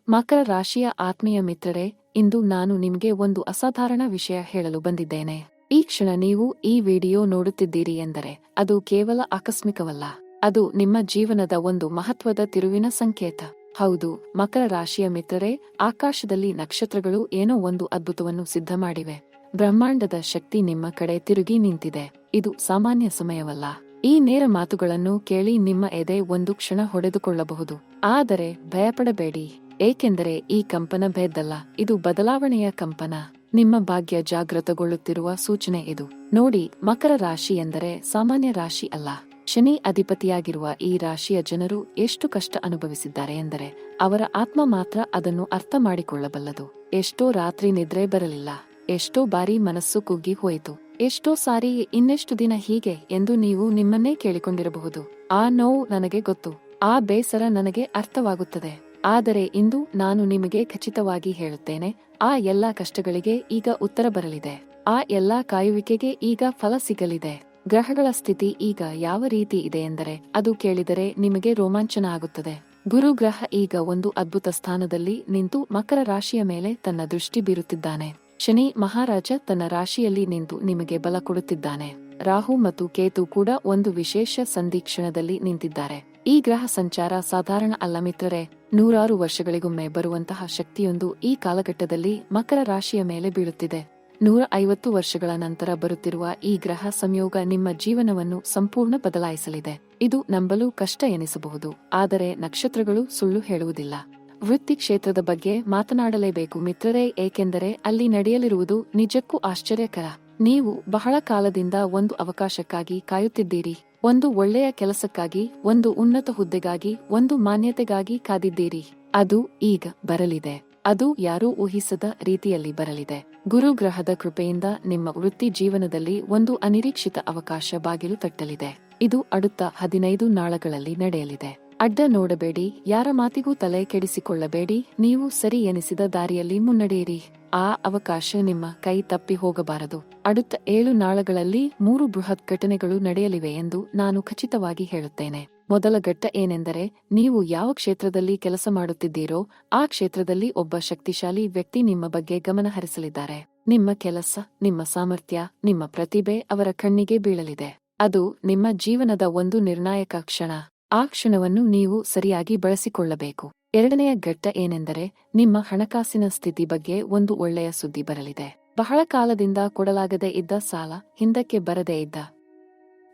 ಮಕರ ರಾಶಿಯ ಆತ್ಮೀಯ ಮಿತ್ರರೇ, ಇಂದು ನಾನು ನಿಮಗೆ ಒಂದು ಅಸಾಧಾರಣ ವಿಷಯ ಹೇಳಲು ಬಂದಿದ್ದೇನೆ. ಈ ಕ್ಷಣ ನೀವು ಈ ವಿಡಿಯೋ ನೋಡುತ್ತಿದ್ದೀರಿ ಎಂದರೆ ಅದು ಕೇವಲ ಆಕಸ್ಮಿಕವಲ್ಲ. ಅದು ನಿಮ್ಮ ಜೀವನದ ಒಂದು ಮಹತ್ವದ ತಿರುವಿನ ಸಂಕೇತ. ಹೌದು, ಮಕರ ರಾಶಿಯ ಮಿತ್ರರೇ, ಆಕಾಶದಲ್ಲಿ ನಕ್ಷತ್ರಗಳು ಏನೋ ಒಂದು ಅದ್ಭುತವನ್ನು ಸಿದ್ಧ ಮಾಡಿವೆ. ಬ್ರಹ್ಮಾಂಡದ ಶಕ್ತಿ ನಿಮ್ಮ ಕಡೆ ತಿರುಗಿ ನಿಂತಿದೆ. ಇದು ಸಾಮಾನ್ಯ ಸಮಯವಲ್ಲ. ಈ ನೇರ ಮಾತುಗಳನ್ನು ಕೇಳಿ ನಿಮ್ಮ ಎದೆ ಒಂದು ಕ್ಷಣ ಹೊಡೆದುಕೊಳ್ಳಬಹುದು. ಆದರೆ ಭಯಪಡಬೇಡಿ, ಏಕೆಂದರೆ ಈ ಕಂಪನ ಭೇದಲ್ಲ, ಇದು ಬದಲಾವಣೆಯ ಕಂಪನ. ನಿಮ್ಮ ಭಾಗ್ಯ ಜಾಗೃತಗೊಳ್ಳುತ್ತಿರುವ ಸೂಚನೆ ಇದು. ನೋಡಿ, ಮಕರ ರಾಶಿ ಎಂದರೆ ಸಾಮಾನ್ಯ ರಾಶಿ ಅಲ್ಲ. ಶನಿ ಅಧಿಪತಿಯಾಗಿರುವ ಈ ರಾಶಿಯ ಜನರು ಎಷ್ಟು ಕಷ್ಟ ಅನುಭವಿಸಿದ್ದಾರೆ ಎಂದರೆ ಅವರ ಆತ್ಮ ಮಾತ್ರ ಅದನ್ನು ಅರ್ಥ ಮಾಡಿಕೊಳ್ಳಬಲ್ಲದು. ಎಷ್ಟೋ ರಾತ್ರಿ ನಿದ್ರೆ ಬರಲಿಲ್ಲ, ಎಷ್ಟೋ ಬಾರಿ ಮನಸ್ಸು ಕುಗ್ಗಿ ಹೋಯಿತು, ಎಷ್ಟೋ ಸಾರಿ ಇನ್ನೆಷ್ಟು ದಿನ ಹೀಗೆ ಎಂದು ನೀವು ನಿಮ್ಮನ್ನೇ ಕೇಳಿಕೊಂಡಿರಬಹುದು. ಆ ನೋವು ನನಗೆ ಗೊತ್ತು, ಆ ಬೇಸರ ನನಗೆ ಅರ್ಥವಾಗುತ್ತದೆ. ಆದರೆ ಇಂದು ನಾನು ನಿಮಗೆ ಖಚಿತವಾಗಿ ಹೇಳುತ್ತೇನೆ, ಆ ಎಲ್ಲಾ ಕಷ್ಟಗಳಿಗೆ ಈಗ ಉತ್ತರ ಬರಲಿದೆ. ಆ ಎಲ್ಲಾ ಕಾಯುವಿಕೆಗೆ ಈಗ ಫಲ ಸಿಗಲಿದೆ. ಗ್ರಹಗಳ ಸ್ಥಿತಿ ಈಗ ಯಾವ ರೀತಿ ಇದೆ ಎಂದರೆ ಅದು ಕೇಳಿದರೆ ನಿಮಗೆ ರೋಮಾಂಚನ ಆಗುತ್ತದೆ. ಗುರು ಗ್ರಹ ಈಗ ಒಂದು ಅದ್ಭುತ ಸ್ಥಾನದಲ್ಲಿ ನಿಂತು ಮಕರ ರಾಶಿಯ ಮೇಲೆ ತನ್ನ ದೃಷ್ಟಿ ಬೀರುತ್ತಿದ್ದಾನೆ. ಶನಿ ಮಹಾರಾಜ ತನ್ನ ರಾಶಿಯಲ್ಲಿ ನಿಂತು ನಿಮಗೆ ಬಲ ಕೊಡುತ್ತಿದ್ದಾನೆ. ರಾಹು ಮತ್ತು ಕೇತು ಕೂಡ ಒಂದು ವಿಶೇಷ ಸಂಧಿಕ್ಷಣದಲ್ಲಿ ನಿಂತಿದ್ದಾರೆ. ಈ ಗ್ರಹ ಸಂಚಾರ ಸಾಧಾರಣ ಅಲ್ಲ ಮಿತ್ರರೇ. 100 ವರ್ಷಗಳಿಗೊಮ್ಮೆ ಬರುವಂತಹ ಶಕ್ತಿಯೊಂದು ಈ ಕಾಲಘಟ್ಟದಲ್ಲಿ ಮಕರ ರಾಶಿಯ ಮೇಲೆ ಬೀಳುತ್ತಿದೆ. 150 ವರ್ಷಗಳ ನಂತರ ಬರುತ್ತಿರುವ ಈ ಗ್ರಹ ಸಂಯೋಗ ನಿಮ್ಮ ಜೀವನವನ್ನು ಸಂಪೂರ್ಣ ಬದಲಾಯಿಸಲಿದೆ. ಇದು ನಂಬಲು ಕಷ್ಟ ಎನಿಸಬಹುದು, ಆದರೆ ನಕ್ಷತ್ರಗಳು ಸುಳ್ಳು ಹೇಳುವುದಿಲ್ಲ. ವೃತ್ತಿ ಕ್ಷೇತ್ರದ ಬಗ್ಗೆ ಮಾತನಾಡಲೇಬೇಕು ಮಿತ್ರರೇ, ಏಕೆಂದರೆ ಅಲ್ಲಿ ನಡೆಯಲಿರುವುದು ನಿಜಕ್ಕೂ ಆಶ್ಚರ್ಯಕರ. ನೀವು ಬಹಳ ಕಾಲದಿಂದ ಒಂದು ಅವಕಾಶಕ್ಕಾಗಿ ಕಾಯುತ್ತಿದ್ದೀರಿ. ಒಂದು ಒಳ್ಳೆಯ ಕೆಲಸಕ್ಕಾಗಿ, ಒಂದು ಉನ್ನತ ಹುದ್ದೆಗಾಗಿ, ಒಂದು ಮಾನ್ಯತೆಗಾಗಿ ಕಾದಿದ್ದೀರಿ. ಅದು ಈಗ ಬರಲಿದೆ. ಅದು ಯಾರೂ ಊಹಿಸದ ರೀತಿಯಲ್ಲಿ ಬರಲಿದೆ. ಗುರು ಗ್ರಹದ ಕೃಪೆಯಿಂದ ನಿಮ್ಮ ವೃತ್ತಿ ಜೀವನದಲ್ಲಿ ಒಂದು ಅನಿರೀಕ್ಷಿತ ಅವಕಾಶ ಬಾಗಿಲು ತಟ್ಟಲಿದೆ. ಇದು അടുത്ത 15 ನಾಳಗಳಲ್ಲಿ ನಡೆಯಲಿದೆ. ಅಡ್ಡ ನೋಡಬೇಡಿ, ಯಾರ ಮಾತಿಗೂ ತಲೆ ಕೆಡಿಸಿಕೊಳ್ಳಬೇಡಿ. ನೀವು ಸರಿ ಎನಿಸಿದ ದಾರಿಯಲ್ಲಿ ಮುನ್ನಡೆಯಿರಿ. ಆ ಅವಕಾಶ ನಿಮ್ಮ ಕೈ ತಪ್ಪಿ ಹೋಗಬಾರದು. அடுத்த 7 ನಾಳಗಳಲ್ಲಿ 3 ಬೃಹತ್ ಘಟನೆಗಳು ನಡೆಯಲಿವೆ ಎಂದು ನಾನು ಖಚಿತವಾಗಿ ಹೇಳುತ್ತೇನೆ. ಮೊದಲ ಘಟ್ಟ ಏನೆಂದರೆ, ನೀವು ಯಾವ ಕ್ಷೇತ್ರದಲ್ಲಿ ಕೆಲಸ ಮಾಡುತ್ತಿದ್ದೀರೋ ಆ ಕ್ಷೇತ್ರದಲ್ಲಿ ಒಬ್ಬ ಶಕ್ತಿಶಾಲಿ ವ್ಯಕ್ತಿ ನಿಮ್ಮ ಬಗ್ಗೆ ಗಮನ ಹರಿಸಲಿದ್ದಾರೆ. ನಿಮ್ಮ ಕೆಲಸ, ನಿಮ್ಮ ಸಾಮರ್ಥ್ಯ, ನಿಮ್ಮ ಪ್ರತಿಭೆ ಅವರ ಕಣ್ಣಿಗೆ ಬೀಳಲಿದೆ. ಅದು ನಿಮ್ಮ ಜೀವನದ ಒಂದು ನಿರ್ಣಾಯಕ ಕ್ಷಣ. ಆ ಕ್ಷಣವನ್ನು ನೀವು ಸರಿಯಾಗಿ ಬಳಸಿಕೊಳ್ಳಬೇಕು. ಎರಡನೆಯ ಘಟ್ಟ ಏನೆಂದರೆ, ನಿಮ್ಮ ಹಣಕಾಸಿನ ಸ್ಥಿತಿ ಬಗ್ಗೆ ಒಂದು ಒಳ್ಳೆಯ ಸುದ್ದಿ ಬರಲಿದೆ. ಬಹಳ ಕಾಲದಿಂದ ಕೊಡಲಾಗದೇ ಇದ್ದ ಸಾಲ, ಹಿಂದಕ್ಕೆ ಬರದೇ ಇದ್ದ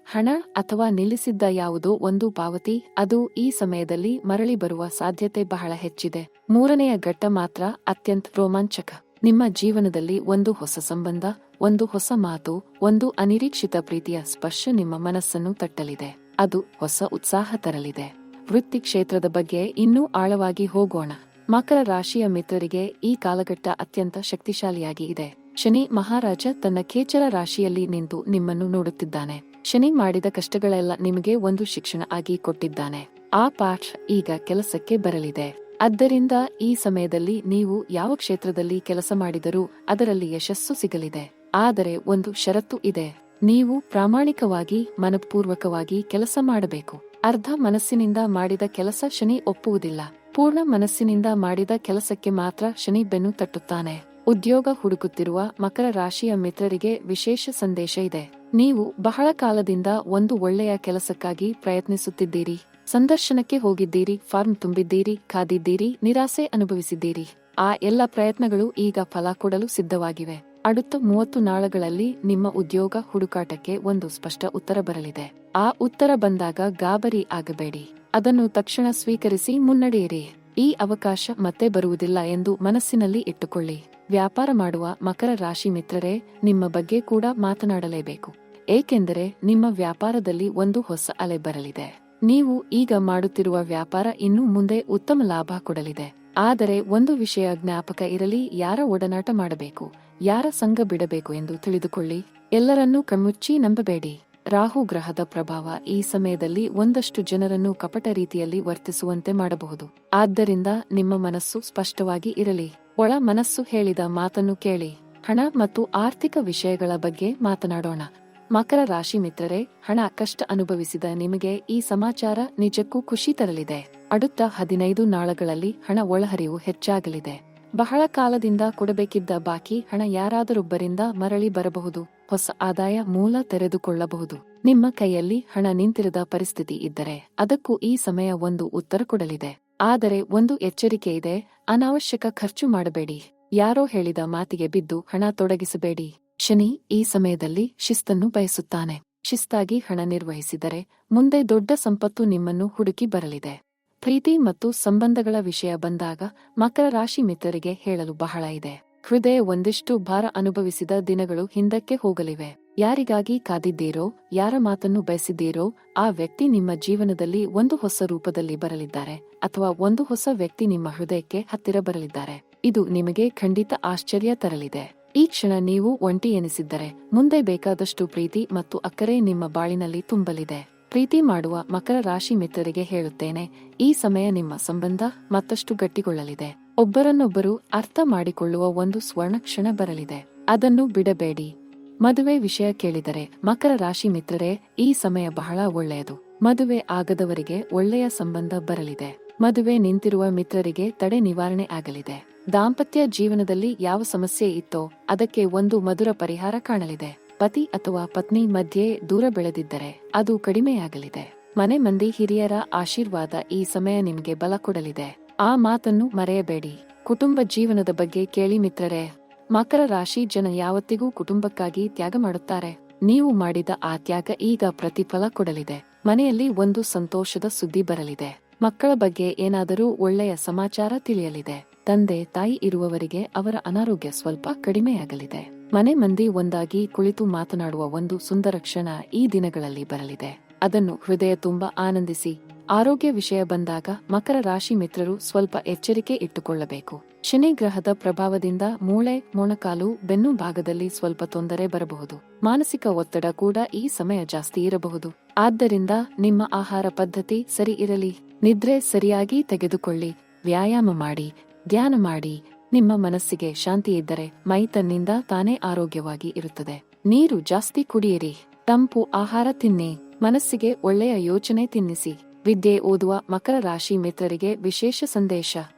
ಹಣ ಅಥವಾ ನಿಲ್ಲಿಸಿದ್ದ ಯಾವುದೋ ಒಂದು ಪಾವತಿ, ಅದು ಈ ಸಮಯದಲ್ಲಿ ಮರಳಿ ಬರುವ ಸಾಧ್ಯತೆ ಬಹಳ ಹೆಚ್ಚಿದೆ. ಮೂರನೆಯ ಘಟ್ಟ ಮಾತ್ರ ಅತ್ಯಂತ ರೋಮಾಂಚಕ. ನಿಮ್ಮ ಜೀವನದಲ್ಲಿ ಒಂದು ಹೊಸ ಸಂಬಂಧ, ಒಂದು ಹೊಸ ಮಾತು, ಒಂದು ಅನಿರೀಕ್ಷಿತ ಪ್ರೀತಿಯ ಸ್ಪರ್ಶ ನಿಮ್ಮ ಮನಸ್ಸನ್ನು ತಟ್ಟಲಿದೆ. ಅದು ಹೊಸ ಉತ್ಸಾಹ ತರಲಿದೆ. ವೃತ್ತಿ ಕ್ಷೇತ್ರದ ಬಗ್ಗೆ ಇನ್ನೂ ಆಳವಾಗಿ ಹೋಗೋಣ. ಮಕರ ರಾಶಿಯ ಮಿತ್ರರಿಗೆ ಈ ಕಾಲಘಟ್ಟ ಅತ್ಯಂತ ಶಕ್ತಿಶಾಲಿಯಾಗಿ ಇದೆ. ಶನಿ ಮಹಾರಾಜ ತನ್ನ ಖೇಚರ ರಾಶಿಯಲ್ಲಿ ನಿಂತು ನಿಮ್ಮನ್ನು ನೋಡುತ್ತಿದ್ದಾನೆ. ಶನಿ ಮಾಡಿದ ಕಷ್ಟಗಳೆಲ್ಲ ನಿಮಗೆ ಒಂದು ಶಿಕ್ಷಣ ಆಗಿ ಕೊಟ್ಟಿದ್ದಾನೆ. ಆ ಪಾಠ ಈಗ ಕೆಲಸಕ್ಕೆ ಬರಲಿದೆ. ಆದ್ದರಿಂದ ಈ ಸಮಯದಲ್ಲಿ ನೀವು ಯಾವ ಕ್ಷೇತ್ರದಲ್ಲಿ ಕೆಲಸ ಮಾಡಿದರೂ ಅದರಲ್ಲಿ ಯಶಸ್ಸು ಸಿಗಲಿದೆ. ಆದರೆ ಒಂದು ಷರತ್ತು ಇದೆ, ನೀವು ಪ್ರಾಮಾಣಿಕವಾಗಿ, ಮನಪೂರ್ವಕವಾಗಿ ಕೆಲಸ ಮಾಡಬೇಕು. ಅರ್ಧ ಮನಸ್ಸಿನಿಂದ ಮಾಡಿದ ಕೆಲಸ ಶನಿ ಒಪ್ಪುವುದಿಲ್ಲ. ಪೂರ್ಣ ಮನಸ್ಸಿನಿಂದ ಮಾಡಿದ ಕೆಲಸಕ್ಕೆ ಮಾತ್ರ ಶನಿ ಬೆನ್ನು ತಟ್ಟುತ್ತಾನೆ. ಉದ್ಯೋಗ ಹುಡುಕುತ್ತಿರುವ ಮಕರ ರಾಶಿಯ ಮಿತ್ರರಿಗೆ ವಿಶೇಷ ಸಂದೇಶ ಇದೆ. ನೀವು ಬಹಳ ಕಾಲದಿಂದ ಒಂದು ಒಳ್ಳೆಯ ಕೆಲಸಕ್ಕಾಗಿ ಪ್ರಯತ್ನಿಸುತ್ತಿದ್ದೀರಿ. ಸಂದರ್ಶನಕ್ಕೆ ಹೋಗಿದ್ದೀರಿ, ಫಾರ್ಮ್ ತುಂಬಿದ್ದೀರಿ, ಕಾದಿದ್ದೀರಿ, ನಿರಾಸೆ ಅನುಭವಿಸಿದ್ದೀರಿ. ಆ ಎಲ್ಲ ಪ್ರಯತ್ನಗಳು ಈಗ ಫಲ ಕೊಡಲು ಸಿದ್ಧವಾಗಿವೆ. அடுத்த 30 ನಾಳಗಳಲ್ಲಿ ನಿಮ್ಮ ಉದ್ಯೋಗ ಹುಡುಕಾಟಕ್ಕೆ ಒಂದು ಸ್ಪಷ್ಟ ಉತ್ತರ ಬರಲಿದೆ. ಆ ಉತ್ತರ ಬಂದಾಗ ಗಾಬರಿ ಆಗಬೇಡಿ, ಅದನ್ನು ತಕ್ಷಣ ಸ್ವೀಕರಿಸಿ ಮುನ್ನಡೆಯಿರಿ. ಈ ಅವಕಾಶ ಮತ್ತೆ ಬರುವುದಿಲ್ಲ ಎಂದು ಮನಸ್ಸಿನಲ್ಲಿ ಇಟ್ಟುಕೊಳ್ಳಿ. ವ್ಯಾಪಾರ ಮಾಡುವ ಮಕರ ರಾಶಿ ಮಿತ್ರರೇ, ನಿಮ್ಮ ಬಗ್ಗೆ ಕೂಡ ಮಾತನಾಡಲೇಬೇಕು. ಏಕೆಂದರೆ ನಿಮ್ಮ ವ್ಯಾಪಾರದಲ್ಲಿ ಒಂದು ಹೊಸ ಅಲೆ ಬರಲಿದೆ. ನೀವು ಈಗ ಮಾಡುತ್ತಿರುವ ವ್ಯಾಪಾರ ಇನ್ನು ಮುಂದೆ ಉತ್ತಮ ಲಾಭ ಕೊಡಲಿದೆ. ಆದರೆ ಒಂದು ವಿಷಯ ಜ್ಞಾಪಕ ಇರಲಿ, ಯಾರ ಒಡನಾಟ ಮಾಡಬೇಕು, ಯಾರ ಸಂಘ ಬಿಡಬೇಕು ಎಂದು ತಿಳಿದುಕೊಳ್ಳಿ. ಎಲ್ಲರನ್ನೂ ಕಣ್ಮುಚ್ಚಿ ನಂಬಬೇಡಿ. ರಾಹು ಗ್ರಹದ ಪ್ರಭಾವ ಈ ಸಮಯದಲ್ಲಿ ಒಂದಷ್ಟು ಜನರನ್ನು ಕಪಟ ರೀತಿಯಲ್ಲಿ ವರ್ತಿಸುವಂತೆ ಮಾಡಬಹುದು. ಆದ್ದರಿಂದ ನಿಮ್ಮ ಮನಸ್ಸು ಸ್ಪಷ್ಟವಾಗಿ ಇರಲಿ. ಒಳ ಮನಸ್ಸು ಹೇಳಿದ ಮಾತನ್ನು ಕೇಳಿ. ಹಣ ಮತ್ತು ಆರ್ಥಿಕ ವಿಷಯಗಳ ಬಗ್ಗೆ ಮಾತನಾಡೋಣ. ಮಕರ ರಾಶಿ ಮಿತ್ರರೇ, ಹಣ ಕಷ್ಟ ಅನುಭವಿಸಿದ ನಿಮಗೆ ಈ ಸಮಾಚಾರ ನಿಜಕ್ಕೂ ಖುಷಿ ತರಲಿದೆ. அடுத்த 15 ನಾಳಗಳಲ್ಲಿ ಹಣ ಒಳಹರಿವು ಹೆಚ್ಚಾಗಲಿದೆ. ಬಹಳ ಕಾಲದಿಂದ ಕೊಡಬೇಕಿದ್ದ ಬಾಕಿ ಹಣ ಯಾರಾದರೊಬ್ಬರಿಂದ ಮರಳಿ ಬರಬಹುದು. ಹೊಸ ಆದಾಯ ಮೂಲ ತೆರೆದುಕೊಳ್ಳಬಹುದು. ನಿಮ್ಮ ಕೈಯಲ್ಲಿ ಹಣ ನಿಂತಿರದ ಪರಿಸ್ಥಿತಿ ಇದ್ದರೆ ಅದಕ್ಕೂ ಈ ಸಮಯ ಒಂದು ಉತ್ತರ ಕೊಡಲಿದೆ. ಆದರೆ ಒಂದು ಎಚ್ಚರಿಕೆ ಇದೆ, ಅನಾವಶ್ಯಕ ಖರ್ಚು ಮಾಡಬೇಡಿ. ಯಾರೋ ಹೇಳಿದ ಮಾತಿಗೆ ಬಿದ್ದು ಹಣ ತೊಡಗಿಸಬೇಡಿ. ಶನಿ ಈ ಸಮಯದಲ್ಲಿ ಶಿಸ್ತನ್ನು ಬಯಸುತ್ತಾನೆ. ಶಿಸ್ತಾಗಿ ಹಣ ನಿರ್ವಹಿಸಿದರೆ ಮುಂದೆ ದೊಡ್ಡ ಸಂಪತ್ತು ನಿಮ್ಮನ್ನು ಹುಡುಕಿ ಬರಲಿದೆ. ಪ್ರೀತಿ ಮತ್ತು ಸಂಬಂಧಗಳ ವಿಷಯ ಬಂದಾಗ ಮಕರ ರಾಶಿ ಮಿತ್ರರಿಗೆ ಹೇಳಲು ಬಹಳ ಇದೆ. ಹೃದಯ ಒಂದಿಷ್ಟು ಭಾರ ಅನುಭವಿಸಿದ ದಿನಗಳು ಹಿಂದಕ್ಕೆ ಹೋಗಲಿವೆ. ಯಾರಿಗಾಗಿ ಕಾದಿದ್ದೀರೋ, ಯಾರ ಮಾತನ್ನು ಬಯಸಿದ್ದೀರೋ ಆ ವ್ಯಕ್ತಿ ನಿಮ್ಮ ಜೀವನದಲ್ಲಿ ಒಂದು ಹೊಸ ರೂಪದಲ್ಲಿ ಬರಲಿದ್ದಾರೆ, ಅಥವಾ ಒಂದು ಹೊಸ ವ್ಯಕ್ತಿ ನಿಮ್ಮ ಹೃದಯಕ್ಕೆ ಹತ್ತಿರ ಬರಲಿದ್ದಾರೆ. ಇದು ನಿಮಗೆ ಖಂಡಿತ ಆಶ್ಚರ್ಯ ತರಲಿದೆ. ಈ ಕ್ಷಣ ನೀವು ಒಂಟಿ ಎನಿಸಿದ್ದರೆ ಮುಂದೆ ಬೇಕಾದಷ್ಟು ಪ್ರೀತಿ ಮತ್ತು ಅಕ್ಕರೆ ನಿಮ್ಮ ಬಾಳಿನಲ್ಲಿ ತುಂಬಲಿದೆ. ಪ್ರೀತಿ ಮಾಡುವ ಮಕರ ರಾಶಿ ಮಿತ್ರರಿಗೆ ಹೇಳುತ್ತೇನೆ, ಈ ಸಮಯ ನಿಮ್ಮ ಸಂಬಂಧ ಮತ್ತಷ್ಟು ಗಟ್ಟಿಗೊಳ್ಳಲಿದೆ. ಒಬ್ಬರನ್ನೊಬ್ಬರು ಅರ್ಥ ಮಾಡಿಕೊಳ್ಳುವ ಒಂದು ಸ್ವರ್ಣ ಕ್ಷಣ ಬರಲಿದೆ. ಅದನ್ನು ಬಿಡಬೇಡಿ. ಮದುವೆ ವಿಷಯ ಕೇಳಿದರೆ ಮಕರ ರಾಶಿ ಮಿತ್ರರೇ, ಈ ಸಮಯ ಬಹಳ ಒಳ್ಳೆಯದು. ಮದುವೆ ಆಗದವರಿಗೆ ಒಳ್ಳೆಯ ಸಂಬಂಧ ಬರಲಿದೆ. ಮದುವೆ ನಿಂತಿರುವ ಮಿತ್ರರಿಗೆ ತಡೆ ನಿವಾರಣೆ ಆಗಲಿದೆ. ದಾಂಪತ್ಯ ಜೀವನದಲ್ಲಿ ಯಾವ ಸಮಸ್ಯೆ ಇತ್ತೋ ಅದಕ್ಕೆ ಒಂದು ಮಧುರ ಪರಿಹಾರ ಕಾಣಲಿದೆ. ಪತಿ ಅಥವಾ ಪತ್ನಿ ಮಧ್ಯೆ ದೂರ ಬೆಳೆದಿದ್ದರೆ ಅದು ಕಡಿಮೆಯಾಗಲಿದೆ. ಮನೆ ಮಂದಿ ಹಿರಿಯರ ಆಶೀರ್ವಾದ ಈ ಸಮಯ ನಿಮಗೆ ಬಲ ಕೊಡಲಿದೆ. ಆ ಮಾತನ್ನು ಮರೆಯಬೇಡಿ. ಕುಟುಂಬ ಜೀವನದ ಬಗ್ಗೆ ಕೇಳಿ ಮಿತ್ರರೇ. ಮಕರ ರಾಶಿ ಜನ ಯಾವತ್ತಿಗೂ ಕುಟುಂಬಕ್ಕಾಗಿ ತ್ಯಾಗ ಮಾಡುತ್ತಾರೆ. ನೀವು ಮಾಡಿದ ಆ ತ್ಯಾಗ ಈಗ ಪ್ರತಿಫಲ ಕೊಡಲಿದೆ. ಮನೆಯಲ್ಲಿ ಒಂದು ಸಂತೋಷದ ಸುದ್ದಿ ಬರಲಿದೆ. ಮಕ್ಕಳ ಬಗ್ಗೆ ಏನಾದರೂ ಒಳ್ಳೆಯ ಸಮಾಚಾರ ತಿಳಿಯಲಿದೆ. ತಂದೆ ತಾಯಿ ಇರುವವರಿಗೆ ಅವರ ಅನಾರೋಗ್ಯ ಸ್ವಲ್ಪ ಕಡಿಮೆಯಾಗಲಿದೆ. ಮನೆ ಮಂದಿ ಒಂದಾಗಿ ಕುಳಿತು ಮಾತನಾಡುವ ಒಂದು ಸುಂದರ ಕ್ಷಣ ಈ ದಿನಗಳಲ್ಲಿ ಬರಲಿದೆ. ಅದನ್ನು ಹೃದಯ ತುಂಬ ಆನಂದಿಸಿ. ಆರೋಗ್ಯ ವಿಷಯ ಬಂದಾಗ ಮಕರ ರಾಶಿ ಮಿತ್ರರು ಸ್ವಲ್ಪ ಎಚ್ಚರಿಕೆ ಇಟ್ಟುಕೊಳ್ಳಬೇಕು. ಶನಿ ಗ್ರಹದ ಪ್ರಭಾವದಿಂದ ಮೂಳೆ, ಮೊಣಕಾಲು, ಬೆನ್ನು ಭಾಗದಲ್ಲಿ ಸ್ವಲ್ಪ ತೊಂದರೆ ಬರಬಹುದು. ಮಾನಸಿಕ ಒತ್ತಡ ಕೂಡ ಈ ಸಮಯ ಜಾಸ್ತಿ ಇರಬಹುದು. ಆದ್ದರಿಂದ ನಿಮ್ಮ ಆಹಾರ ಪದ್ಧತಿ ಸರಿ ಇರಲಿ. ನಿದ್ರೆ ಸರಿಯಾಗಿ ತೆಗೆದುಕೊಳ್ಳಿ. ವ್ಯಾಯಾಮ ಮಾಡಿ, ಧ್ಯಾನ ಮಾಡಿ. ನಿಮ್ಮ ಮನಸ್ಸಿಗೆ ಶಾಂತಿ ಇದ್ದರೆ ಮೈ ತನ್ನಿಂದ ತಾನೇ ಆರೋಗ್ಯವಾಗಿ ಇರುತ್ತದೆ. ನೀರು ಜಾಸ್ತಿ ಕುಡಿಯಿರಿ. ತಂಪು ಆಹಾರ ತಿನ್ನಿ. ಮನಸ್ಸಿಗೆ ಒಳ್ಳೆಯ ಯೋಚನೆ ತಿನ್ನಿಸಿ. ವಿದ್ಯೆ ಓದುವ ಮಕರ ರಾಶಿ ಮಿತ್ರರಿಗೆ ವಿಶೇಷ ಸಂದೇಶ.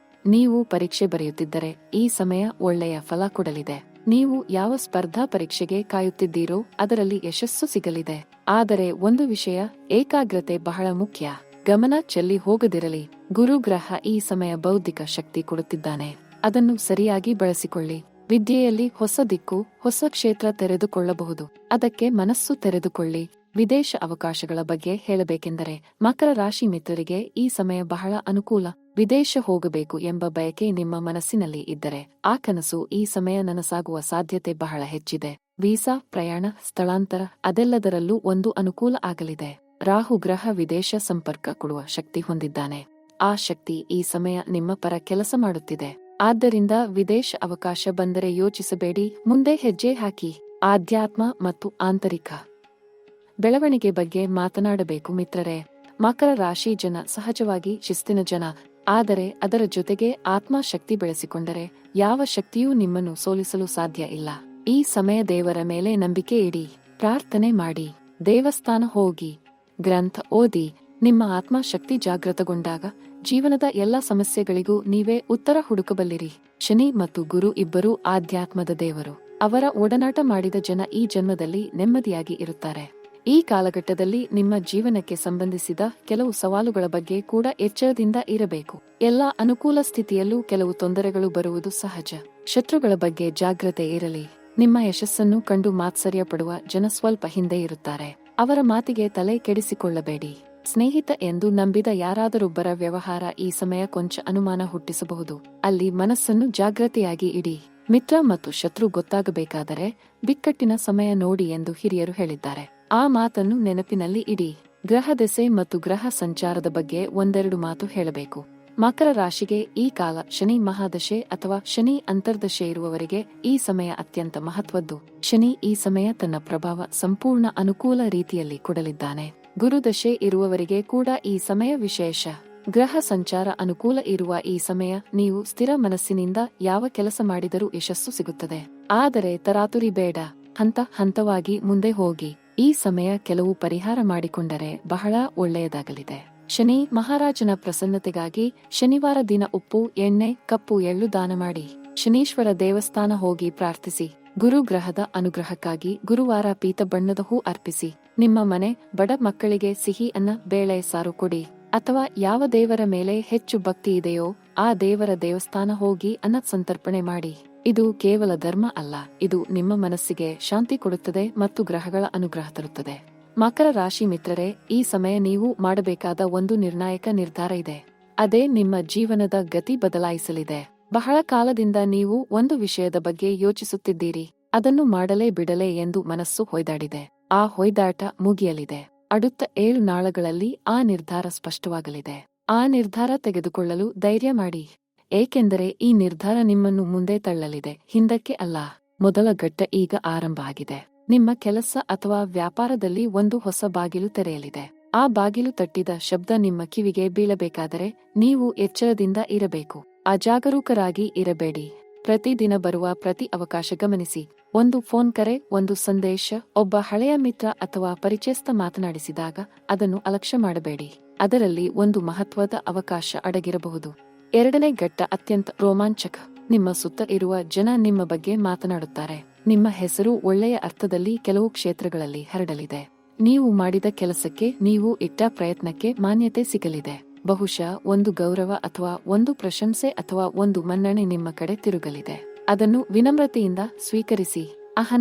ನೀವು ಪರೀಕ್ಷೆ ಬರೆಯುತ್ತಿದ್ದರೆ ಈ ಸಮಯ ಒಳ್ಳೆಯ ಫಲ ಕೊಡಲಿದೆ. ನೀವು ಯಾವ ಸ್ಪರ್ಧಾ ಪರೀಕ್ಷೆಗೆ ಕಾಯುತ್ತಿದ್ದೀರೋ ಅದರಲ್ಲಿ ಯಶಸ್ಸು ಸಿಗಲಿದೆ. ಆದರೆ ಒಂದು ವಿಷಯ, ಏಕಾಗ್ರತೆ ಬಹಳ ಮುಖ್ಯ. ಗಮನ ಚೆಲ್ಲಿ ಹೋಗದಿರಲಿ. ಗುರುಗ್ರಹ ಈ ಸಮಯ ಬೌದ್ಧಿಕ ಶಕ್ತಿ ಕೊಡುತ್ತಿದ್ದಾನೆ. ಅದನ್ನು ಸರಿಯಾಗಿ ಬಳಸಿಕೊಳ್ಳಿ. ವಿದ್ಯೆಯಲ್ಲಿ ಹೊಸ ದಿಕ್ಕು, ಹೊಸ ಕ್ಷೇತ್ರ ತೆರೆದುಕೊಳ್ಳಬಹುದು. ಅದಕ್ಕೆ ಮನಸ್ಸು ತೆರೆದುಕೊಳ್ಳಿ. ವಿದೇಶ ಅವಕಾಶಗಳ ಬಗ್ಗೆ ಹೇಳಬೇಕೆಂದರೆ ಮಕರ ರಾಶಿ ಮಿತ್ರರಿಗೆ ಈ ಸಮಯ ಬಹಳ ಅನುಕೂಲ. ವಿದೇಶ ಹೋಗಬೇಕು ಎಂಬ ಬಯಕೆ ನಿಮ್ಮ ಮನಸ್ಸಿನಲ್ಲಿ ಇದ್ದರೆ ಆ ಕನಸು ಈ ಸಮಯ ನನಸಾಗುವ ಸಾಧ್ಯತೆ ಬಹಳ ಹೆಚ್ಚಿದೆ. ವೀಸಾ, ಪ್ರಯಾಣ, ಸ್ಥಳಾಂತರ ಅದೆಲ್ಲದರಲ್ಲೂ ಒಂದು ಅನುಕೂಲ ಆಗಲಿದೆ. ರಾಹು ಗ್ರಹ ವಿದೇಶ ಸಂಪರ್ಕ ಕೊಡುವ ಶಕ್ತಿ ಹೊಂದಿದ್ದಾನೆ. ಆ ಶಕ್ತಿ ಈ ಸಮಯ ನಿಮ್ಮ ಪರ ಕೆಲಸ ಮಾಡುತ್ತಿದೆ. ಆದ್ದರಿಂದ ವಿದೇಶ ಅವಕಾಶ ಬಂದರೆ ಯೋಚಿಸಬೇಡಿ, ಮುಂದೆ ಹೆಜ್ಜೆ ಹಾಕಿ. ಆಧ್ಯಾತ್ಮ ಮತ್ತು ಆಂತರಿಕ ಬೆಳವಣಿಗೆ ಬಗ್ಗೆ ಮಾತನಾಡಬೇಕು ಮಿತ್ರರೇ. ಮಕರ ರಾಶಿ ಜನ ಸಹಜವಾಗಿ ಶಿಸ್ತಿನ ಜನ. ಆದರೆ ಅದರ ಜೊತೆಗೆ ಆತ್ಮ ಶಕ್ತಿ ಬೆಳೆಸಿಕೊಂಡರೆ ಯಾವ ಶಕ್ತಿಯೂ ನಿಮ್ಮನ್ನು ಸೋಲಿಸಲು ಸಾಧ್ಯ ಇಲ್ಲ. ಈ ಸಮಯ ದೇವರ ಮೇಲೆ ನಂಬಿಕೆ ಇಡಿ. ಪ್ರಾರ್ಥನೆ ಮಾಡಿ. ದೇವಸ್ಥಾನ ಹೋಗಿ. ಗ್ರಂಥ ಓದಿ. ನಿಮ್ಮ ಆತ್ಮ ಶಕ್ತಿ ಜಾಗೃತಗೊಂಡಾಗ ಜೀವನದ ಎಲ್ಲ ಸಮಸ್ಯೆಗಳಿಗೂ ನೀವೇ ಉತ್ತರ ಹುಡುಕಬಲ್ಲಿರಿ. ಶನಿ ಮತ್ತು ಗುರು ಇಬ್ಬರೂ ಆಧ್ಯಾತ್ಮದ ದೇವರು. ಅವರ ಒಡನಾಟ ಮಾಡಿದ ಜನ ಈ ಜನ್ಮದಲ್ಲಿ ನೆಮ್ಮದಿಯಾಗಿ ಇರುತ್ತಾರೆ. ಈ ಕಾಲಘಟ್ಟದಲ್ಲಿ ನಿಮ್ಮ ಜೀವನಕ್ಕೆ ಸಂಬಂಧಿಸಿದ ಕೆಲವು ಸವಾಲುಗಳ ಬಗ್ಗೆ ಕೂಡ ಎಚ್ಚರದಿಂದ ಇರಬೇಕು. ಎಲ್ಲಾ ಅನುಕೂಲ ಸ್ಥಿತಿಯಲ್ಲೂ ಕೆಲವು ತೊಂದರೆಗಳು ಬರುವುದು ಸಹಜ. ಶತ್ರುಗಳ ಬಗ್ಗೆ ಜಾಗ್ರತೆ ಇರಲಿ. ನಿಮ್ಮ ಯಶಸ್ಸನ್ನು ಕಂಡು ಮಾತ್ಸರ್ಯ ಪಡುವ ಜನ ಸ್ವಲ್ಪ ಹಿಂದೆ ಇರುತ್ತಾರೆ. ಅವರ ಮಾತಿಗೆ ತಲೆ ಕೆಡಿಸಿಕೊಳ್ಳಬೇಡಿ. ಸ್ನೇಹಿತ ಎಂದು ನಂಬಿದ ಯಾರಾದರೊಬ್ಬರ ವ್ಯವಹಾರ ಈ ಸಮಯ ಕೊಂಚ ಅನುಮಾನ ಹುಟ್ಟಿಸಬಹುದು. ಅಲ್ಲಿ ಮನಸ್ಸನ್ನು ಜಾಗೃತೆಯಾಗಿ ಇಡಿ. ಮಿತ್ರ ಮತ್ತು ಶತ್ರು ಗೊತ್ತಾಗಬೇಕಾದರೆ ಬಿಕ್ಕಟ್ಟಿನ ಸಮಯ ನೋಡಿ ಎಂದು ಹಿರಿಯರು ಹೇಳಿದ್ದಾರೆ. ಆ ಮಾತನ್ನು ನೆನಪಿನಲ್ಲಿ ಇಡಿ. ಗ್ರಹ ದೆಸೆ ಮತ್ತು ಗ್ರಹ ಸಂಚಾರದ ಬಗ್ಗೆ ಒಂದೆರಡು ಮಾತು ಹೇಳಬೇಕು. ಮಕರ ರಾಶಿಗೆ ಈ ಕಾಲ ಶನಿ ಮಹಾದಶೆ ಅಥವಾ ಶನಿ ಅಂತರ್ದಶೆ ಇರುವವರಿಗೆ ಈ ಸಮಯ ಅತ್ಯಂತ ಮಹತ್ವದ್ದು. ಶನಿ ಈ ಸಮಯ ತನ್ನ ಪ್ರಭಾವ ಸಂಪೂರ್ಣ ಅನುಕೂಲ ರೀತಿಯಲ್ಲಿ ಕೊಡಲಿದ್ದಾನೆ. ಗುರುದಶೆ ಇರುವವರಿಗೆ ಕೂಡ ಈ ಸಮಯ ವಿಶೇಷ. ಗ್ರಹ ಸಂಚಾರ ಅನುಕೂಲ ಇರುವ ಈ ಸಮಯ ನೀವು ಸ್ಥಿರ ಮನಸ್ಸಿನಿಂದ ಯಾವ ಕೆಲಸ ಮಾಡಿದರೂ ಯಶಸ್ಸು ಸಿಗುತ್ತದೆ. ಆದರೆ ತರಾತುರಿ ಬೇಡ. ಹಂತ ಹಂತವಾಗಿ ಮುಂದೆ ಹೋಗಿ. ಈ ಸಮಯ ಕೆಲವು ಪರಿಹಾರ ಮಾಡಿಕೊಂಡರೆ ಬಹಳ ಒಳ್ಳೆಯದಾಗಲಿದೆ. ಶನಿ ಮಹಾರಾಜನ ಪ್ರಸನ್ನತೆಗಾಗಿ ಶನಿವಾರ ದಿನ ಉಪ್ಪು, ಎಣ್ಣೆ, ಕಪ್ಪು ಎಳ್ಳು ದಾನ ಮಾಡಿ. ಶನೀಶ್ವರ ದೇವಸ್ಥಾನ ಹೋಗಿ ಪ್ರಾರ್ಥಿಸಿ. ಗುರು ಗ್ರಹದ ಅನುಗ್ರಹಕ್ಕಾಗಿ ಗುರುವಾರ ಪೀತ ಬಣ್ಣದ ಹೂ ಅರ್ಪಿಸಿ. ನಿಮ್ಮ ಮನೆ ಬಡ ಮಕ್ಕಳಿಗೆ ಸಿಹಿ ಅನ್ನ, ಬೇಳೆ ಸಾರು ಕೊಡಿ. ಅಥವಾ ಯಾವ ದೇವರ ಮೇಲೆ ಹೆಚ್ಚು ಭಕ್ತಿ ಇದೆಯೋ ಆ ದೇವರ ದೇವಸ್ಥಾನ ಹೋಗಿ ಅನ್ನ ಸಂತರ್ಪಣೆ ಮಾಡಿ. ಇದು ಕೇವಲ ಧರ್ಮ ಅಲ್ಲ, ಇದು ನಿಮ್ಮ ಮನಸ್ಸಿಗೆ ಶಾಂತಿ ಕೊಡುತ್ತದೆ ಮತ್ತು ಗ್ರಹಗಳ ಅನುಗ್ರಹ ತರುತ್ತದೆ. ಮಕರ ರಾಶಿ ಮಿತ್ರರೇ, ಈ ಸಮಯ ನೀವು ಮಾಡಬೇಕಾದ ಒಂದು ನಿರ್ಣಾಯಕ ನಿರ್ಧಾರ ಇದೆ. ಅದೇ ನಿಮ್ಮ ಜೀವನದ ಗತಿ ಬದಲಾಯಿಸಲಿದೆ. ಬಹಳ ಕಾಲದಿಂದ ನೀವು ಒಂದು ವಿಷಯದ ಬಗ್ಗೆ ಯೋಚಿಸುತ್ತಿದ್ದೀರಿ. ಅದನ್ನು ಮಾಡಲೇ ಬಿಡಲೇ ಎಂದು ಮನಸ್ಸು ಹೊಯ್ದಾಡಿದೆ. ಆ ಹೊಯ್ದಾಟ ಮುಗಿಯಲಿದೆ. അടുത്ത 7 ನಾಳಗಳಲ್ಲಿ ಆ ನಿರ್ಧಾರ ಸ್ಪಷ್ಟವಾಗಲಿದೆ. ಆ ನಿರ್ಧಾರ ತೆಗೆದುಕೊಳ್ಳಲು ಧೈರ್ಯ ಮಾಡಿ. ಏಕೆಂದರೆ ಈ ನಿರ್ಧಾರ ನಿಮ್ಮನ್ನು ಮುಂದೆ ತಳ್ಳಲಿದೆ, ಹಿಂದಕ್ಕೆ ಅಲ್ಲ. ಮೊದಲ ಘಟ್ಟ ಈಗ ಆರಂಭ ಆಗಿದೆ. ನಿಮ್ಮ ಕೆಲಸ ಅಥವಾ ವ್ಯಾಪಾರದಲ್ಲಿ ಒಂದು ಹೊಸ ಬಾಗಿಲು ತೆರೆಯಲಿದೆ. ಆ ಬಾಗಿಲು ತಟ್ಟಿದ ಶಬ್ದ ನಿಮ್ಮ ಕಿವಿಗೆ ಬೀಳಬೇಕಾದರೆ ನೀವು ಎಚ್ಚರದಿಂದ ಇರಬೇಕು. ಅಜಾಗರೂಕರಾಗಿ ಇರಬೇಡಿ. ಪ್ರತಿದಿನ ಬರುವ ಪ್ರತಿ ಅವಕಾಶ ಗಮನಿಸಿ. ಒಂದು ಫೋನ್ ಕರೆ, ಒಂದು ಸಂದೇಶ, ಒಬ್ಬ ಹಳೆಯ ಮಿತ್ರ ಅಥವಾ ಪರಿಚಯಸ್ಥ ಮಾತನಾಡಿಸಿದಾಗ ಅದನ್ನು ಅಲಕ್ಷ್ಯ ಮಾಡಬೇಡಿ. ಅದರಲ್ಲಿ ಒಂದು ಮಹತ್ವದ ಅವಕಾಶ ಅಡಗಿರಬಹುದು. ಎರಡನೇ ಘಟ್ಟ ಅತ್ಯಂತ ರೋಮಾಂಚಕ. ನಿಮ್ಮ ಸುತ್ತ ಇರುವ ಜನ ನಿಮ್ಮ ಬಗ್ಗೆ ಮಾತನಾಡುತ್ತಾರೆ. ನಿಮ್ಮ ಹೆಸರು ಒಳ್ಳೆಯ ಅರ್ಥದಲ್ಲಿ ಕೆಲವು ಕ್ಷೇತ್ರಗಳಲ್ಲಿ ಹರಡಲಿದೆ. ನೀವು ಮಾಡಿದ ಕೆಲಸಕ್ಕೆ, ನೀವು ಇಟ್ಟ ಪ್ರಯತ್ನಕ್ಕೆ ಮಾನ್ಯತೆ ಸಿಗಲಿದೆ. ಬಹುಶಃ ಒಂದು ಗೌರವ ಅಥವಾ ಒಂದು ಪ್ರಶಂಸೆ ಅಥವಾ ಒಂದು ಮನ್ನಣೆ ನಿಮ್ಮ ಕಡೆ ತಿರುಗಲಿದೆ. ಅದನ್ನು ವಿನಮ್ರತೆಯಿಂದ ಸ್ವೀಕರಿಸಿ.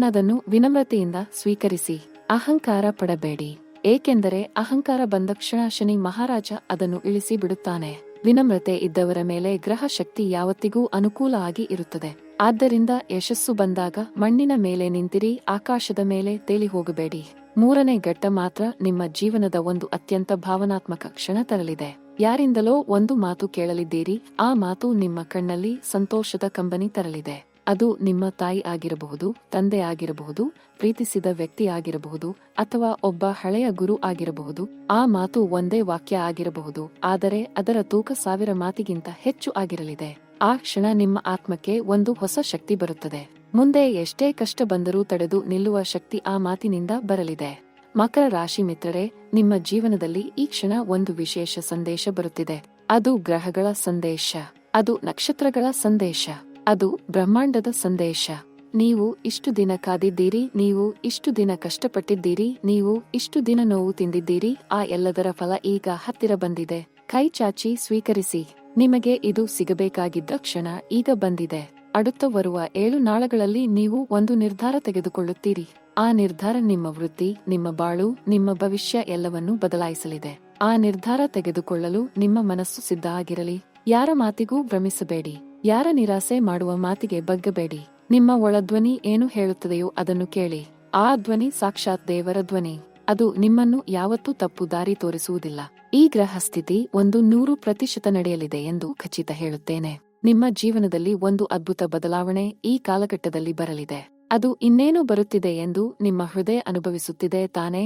ಅದನ್ನು ವಿನಮ್ರತೆಯಿಂದ ಸ್ವೀಕರಿಸಿ. ಅಹಂಕಾರ ಪಡಬೇಡಿ. ಏಕೆಂದರೆ ಅಹಂಕಾರ ಬಂದ ಕ್ಷಣ ಶನಿ ಮಹಾರಾಜ ಅದನ್ನು ಇಳಿಸಿ ಬಿಡುತ್ತಾನೆ. ವಿನಮ್ರತೆ ಇದ್ದವರ ಮೇಲೆ ಗ್ರಹ ಶಕ್ತಿ ಯಾವತ್ತಿಗೂ ಅನುಕೂಲ ಆಗಿ ಇರುತ್ತದೆ. ಆದ್ದರಿಂದ ಯಶಸ್ಸು ಬಂದಾಗ ಮಣ್ಣಿನ ಮೇಲೆ ನಿಂತಿರಿ, ಆಕಾಶದ ಮೇಲೆ ತೇಲಿ ಹೋಗಬೇಡಿ. ಮೂರನೇ ಘಟ್ಟ ಮಾತ್ರ ನಿಮ್ಮ ಜೀವನದ ಒಂದು ಅತ್ಯಂತ ಭಾವನಾತ್ಮಕ ಕ್ಷಣ ತರಲಿದೆ. ಯಾರಿಂದಲೋ ಒಂದು ಮಾತು ಕೇಳಲಿದ್ದೀರಿ. ಆ ಮಾತು ನಿಮ್ಮ ಕಣ್ಣಲ್ಲಿ ಸಂತೋಷದ ಕಂಬನಿ ತರಲಿದೆ. ಅದು ನಿಮ್ಮ ತಾಯಿ ಆಗಿರಬಹುದು, ತಂದೆ ಆಗಿರಬಹುದು, ಪ್ರೀತಿಸಿದ ವ್ಯಕ್ತಿ ಆಗಿರಬಹುದು, ಅಥವಾ ಒಬ್ಬ ಹಳೆಯ ಗುರು ಆಗಿರಬಹುದು. ಆ ಮಾತು ಒಂದೇ ವಾಕ್ಯ ಆಗಿರಬಹುದು, ಆದರೆ ಅದರ ತೂಕ 1000 ಮಾತಿಗಿಂತ ಹೆಚ್ಚು ಆಗಿರಲಿದೆ. ಆ ಕ್ಷಣ ನಿಮ್ಮ ಆತ್ಮಕ್ಕೆ ಒಂದು ಹೊಸ ಶಕ್ತಿ ಬರುತ್ತದೆ. ಮುಂದೆ ಎಷ್ಟೇ ಕಷ್ಟ ಬಂದರೂ ತಡೆದು ನಿಲ್ಲುವ ಶಕ್ತಿ ಆ ಮಾತಿನಿಂದ ಬರಲಿದೆ. ಮಕರ ರಾಶಿ ಮಿತ್ರರೇ, ನಿಮ್ಮ ಜೀವನದಲ್ಲಿ ಈ ಕ್ಷಣ ಒಂದು ವಿಶೇಷ ಸಂದೇಶ ಬರುತ್ತಿದೆ. ಅದು ಗ್ರಹಗಳ ಸಂದೇಶ, ಅದು ನಕ್ಷತ್ರಗಳ ಸಂದೇಶ, ಅದು ಬ್ರಹ್ಮಾಂಡದ ಸಂದೇಶ. ನೀವು ಇಷ್ಟು ದಿನ ಕಾದಿದ್ದೀರಿ, ನೀವು ಇಷ್ಟು ದಿನ ಕಷ್ಟಪಟ್ಟಿದ್ದೀರಿ, ನೀವು ಇಷ್ಟು ದಿನ ನೋವು ತಿಂದಿದ್ದೀರಿ. ಆ ಎಲ್ಲದರ ಫಲ ಈಗ ಹತ್ತಿರ ಬಂದಿದೆ. ಕೈ ಚಾಚಿ ಸ್ವೀಕರಿಸಿ. ನಿಮಗೆ ಇದು ಸಿಗಬೇಕಾಗಿದ್ದ ಕ್ಷಣ ಈಗ ಬಂದಿದೆ. அடுத்த ಬರುವ 7 ನಾಳಗಳಲ್ಲಿ ನೀವು ಒಂದು ನಿರ್ಧಾರ ತೆಗೆದುಕೊಳ್ಳುತ್ತೀರಿ. ಆ ನಿರ್ಧಾರ ನಿಮ್ಮ ವೃತ್ತಿ, ನಿಮ್ಮ ಬಾಳು, ನಿಮ್ಮ ಭವಿಷ್ಯ ಎಲ್ಲವನ್ನೂ ಬದಲಾಯಿಸಲಿದೆ. ಆ ನಿರ್ಧಾರ ತೆಗೆದುಕೊಳ್ಳಲು ನಿಮ್ಮ ಮನಸ್ಸು ಸಿದ್ಧ ಆಗಿರಲಿ. ಯಾರ ಮಾತಿಗೂ ಭ್ರಮಿಸಬೇಡಿ. ಯಾರ ನಿರಾಸೆ ಮಾಡುವ ಮಾತಿಗೆ ಬಗ್ಗಬೇಡಿ. ನಿಮ್ಮ ಒಳಧ್ವನಿ ಏನು ಹೇಳುತ್ತದೆಯೋ ಅದನ್ನು ಕೇಳಿ. ಆ ಧ್ವನಿ ಸಾಕ್ಷಾತ್ ದೇವರ ಧ್ವನಿ. ಅದು ನಿಮ್ಮನ್ನು ಯಾವತ್ತೂ ತಪ್ಪು ದಾರಿ ತೋರಿಸುವುದಿಲ್ಲ. ಈ ಗ್ರಹ ಸ್ಥಿತಿ 100% ನಡೆಯಲಿದೆ ಎಂದು ಖಚಿತ ಹೇಳುತ್ತೇನೆ. ನಿಮ್ಮ ಜೀವನದಲ್ಲಿ ಒಂದು ಅದ್ಭುತ ಬದಲಾವಣೆ ಈ ಕಾಲಘಟ್ಟದಲ್ಲಿ ಬರಲಿದೆ. ಅದು ಇನ್ನೇನು ಬರುತ್ತಿದೆ ಎಂದು ನಿಮ್ಮ ಹೃದಯ ಅನುಭವಿಸುತ್ತಿದೆ ತಾನೇ?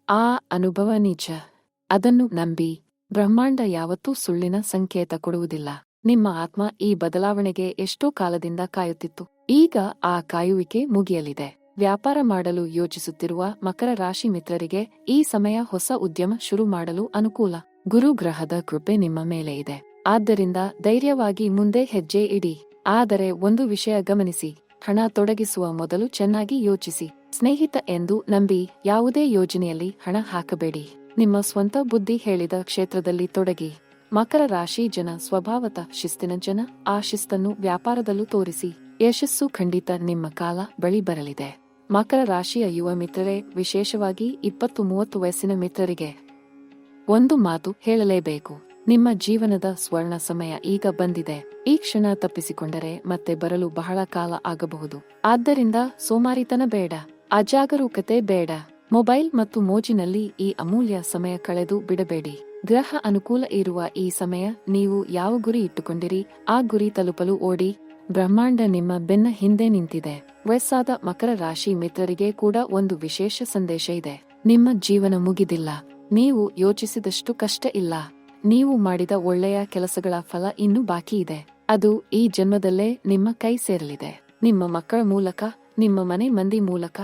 ಆ ಅನುಭವ ನಿಜ. ಅದನ್ನು ನಂಬಿ. ಬ್ರಹ್ಮಾಂಡ ಯಾವತ್ತೂ ಸುಳ್ಳಿನ ಸಂಕೇತ ಕೊಡುವುದಿಲ್ಲ. ನಿಮ್ಮ ಆತ್ಮ ಈ ಬದಲಾವಣೆಗೆ ಎಷ್ಟೋ ಕಾಲದಿಂದ ಕಾಯುತ್ತಿತ್ತು. ಈಗ ಆ ಕಾಯುವಿಕೆ ಮುಗಿಯಲಿದೆ. ವ್ಯಾಪಾರ ಮಾಡಲು ಯೋಚಿಸುತ್ತಿರುವ ಮಕರ ರಾಶಿ ಮಿತ್ರರಿಗೆ ಈ ಸಮಯ ಹೊಸ ಉದ್ಯಮ ಶುರು ಮಾಡಲು ಅನುಕೂಲ. ಗುರು ಗ್ರಹದ ಕೃಪೆ ನಿಮ್ಮ ಮೇಲೆ ಇದೆ. ಆದ್ದರಿಂದ ಧೈರ್ಯವಾಗಿ ಮುಂದೆ ಹೆಜ್ಜೆ ಇಡಿ. ಆದರೆ ಒಂದು ವಿಷಯ ಗಮನಿಸಿ. ಹಣ ತೊಡಗಿಸುವ ಮೊದಲು ಚೆನ್ನಾಗಿ ಯೋಚಿಸಿ. ಸ್ನೇಹಿತ ಎಂದು ನಂಬಿ ಯಾವುದೇ ಯೋಜನೆಯಲ್ಲಿ ಹಣ ಹಾಕಬೇಡಿ. ನಿಮ್ಮ ಸ್ವಂತ ಬುದ್ಧಿ ಹೇಳಿದ ಕ್ಷೇತ್ರದಲ್ಲಿ ತೊಡಗಿ. ಮಕರ ರಾಶಿ ಜನ ಸ್ವಭಾವತಃ ಶಿಸ್ತಿನ ಜನ. ಆ ಶಿಸ್ತನ್ನು ವ್ಯಾಪಾರದಲ್ಲೂ ತೋರಿಸಿ. ಯಶಸ್ಸು ಖಂಡಿತ ನಿಮ್ಮ ಕಾಲ ಬಳಿ ಬರಲಿದೆ. ಮಕರ ರಾಶಿಯ ಯುವ ಮಿತ್ರರೇ, ವಿಶೇಷವಾಗಿ 20-30 ವಯಸ್ಸಿನ ಮಿತ್ರರಿಗೆ ಒಂದು ಮಾತು ಹೇಳಲೇಬೇಕು. ನಿಮ್ಮ ಜೀವನದ ಸ್ವರ್ಣ ಸಮಯ ಈಗ ಬಂದಿದೆ. ಈ ಕ್ಷಣ ತಪ್ಪಿಸಿಕೊಂಡರೆ ಮತ್ತೆ ಬರಲು ಬಹಳ ಕಾಲ ಆಗಬಹುದು. ಆದ್ದರಿಂದ ಸೋಮಾರಿತನ ಬೇಡ, ಅಜಾಗರೂಕತೆ ಬೇಡ. ಮೊಬೈಲ್ ಮತ್ತು ಮೋಜಿನಲ್ಲಿ ಈ ಅಮೂಲ್ಯ ಸಮಯ ಕಳೆದು ಬಿಡಬೇಡಿ. ಗ್ರಹ ಅನುಕೂಲ ಇರುವ ಈ ಸಮಯ ನೀವು ಯಾವ ಗುರಿ ಇಟ್ಟುಕೊಂಡಿರಿ ಆ ಗುರಿ ತಲುಪಲು ಓಡಿ. ಬ್ರಹ್ಮಾಂಡ ನಿಮ್ಮ ಬೆನ್ನ ಹಿಂದೆ ನಿಂತಿದೆ. ವಯಸ್ಸಾದ ಮಕರ ರಾಶಿ ಮಿತ್ರರಿಗೆ ಕೂಡ ಒಂದು ವಿಶೇಷ ಸಂದೇಶ ಇದೆ. ನಿಮ್ಮ ಜೀವನ ಮುಗಿದಿಲ್ಲ. ನೀವು ಯೋಚಿಸಿದಷ್ಟು ಕಷ್ಟ ಇಲ್ಲ. ನೀವು ಮಾಡಿದ ಒಳ್ಳೆಯ ಕೆಲಸಗಳ ಫಲ ಇನ್ನೂ ಬಾಕಿ ಇದೆ. ಅದು ಈ ಜನ್ಮದಲ್ಲೇ ನಿಮ್ಮ ಕೈ ಸೇರಲಿದೆ. ನಿಮ್ಮ ಮಕ್ಕಳ ಮೂಲಕ, ನಿಮ್ಮ ಮನೆ ಮಂದಿ ಮೂಲಕ,